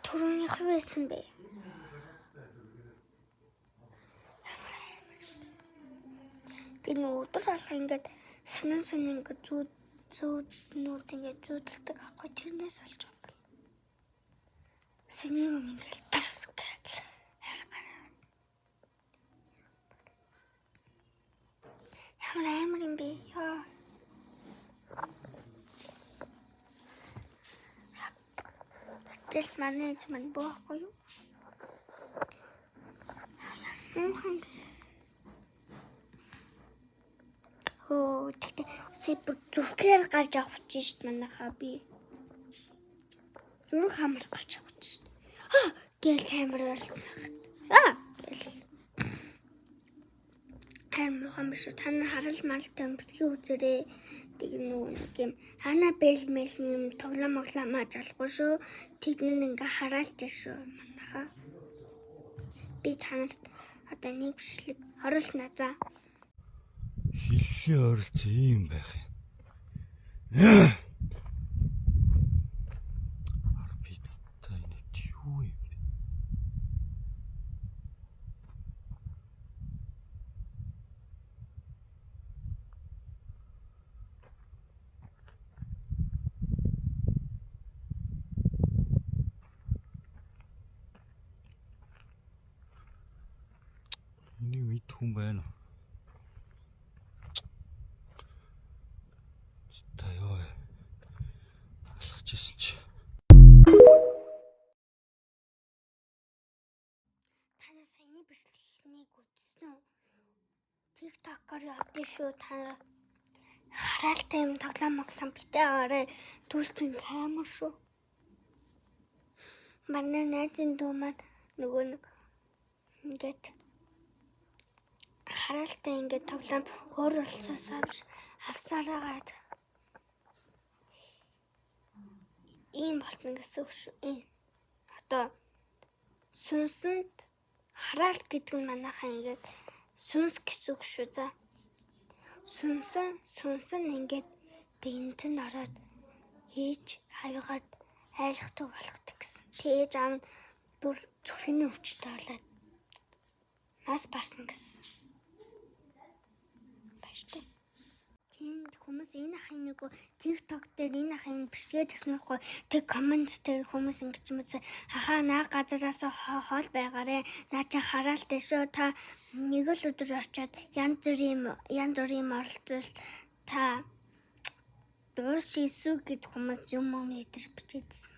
Түрүүнийх юу байсан бэ? Би өдөр алга ингээд санаа ингээд зүүднүүд ингээд зүүдэлдэг аахгүй тэрнээс болж байгаа юм байна. Санийг ингээд тас гэж харгараас. Ямар амар юм бэ? Яа. Жил манайж мань боохгүй юу? Муухай. Тэгтээ супер зүрхээр гарч авах чинь шүү дээ манайхаа би. Зүрх хамар гарч авах чинь. Гэл камер болсон. Гэл. Муухай биш үү? Та нар харал маралтай бэлгийн үзээрээ тэг нэг юм Анабел мэлний юм тоглоом мааж алахгүй шүү. Тэд нар ингээ хараалтай шүү манайхаа. Би танарт одоо нэг бичлэг оруулна за. Хиллийн ойролц ийм байх юм. Арбицтай нэг юу юм бэ? Энийг мэд хүн байна уу? Таяа. Алхаж ирсэн чи. Та нар саяны бичлэгийг үзсэн үү? TikTok-оор явдсан шүү та нар. Хараалтай юм тоглоом битээ аваарай. Дүүлчин камер шүү. Манай найзын дүү маань нөгөө нэг ингээд хараалтай ингээд тоглоом өөр болцоос авсараагаад ийм болтно гэсэн үг шүү. Одоо сүнсэнд хараалт гэдэг нь манайхаа ингээд сүнс гэсэн үг шүү за. Сүнсэн ингээд биед нь ороод ээж хавьгаад айлхдаг болгодог гэсэн. Тэгээж аав нь бүр зүрхний өвчтөй болоод нас барсан гэсэн. Баяртай. Тийм хүмүүс энэ ахын нэг TikTok дээр энэ ахын бичлэгээ техникгүй тэг коммент дээр хүмүүс ингэж юмсаа хахаа наа газараас хоол байгаарэ наа чи хараалтай шүү та нэг л өдөр очиод янз бүрийн оролцол та дуушисүү гэд хүмүүс юм дээр бичээдсэн.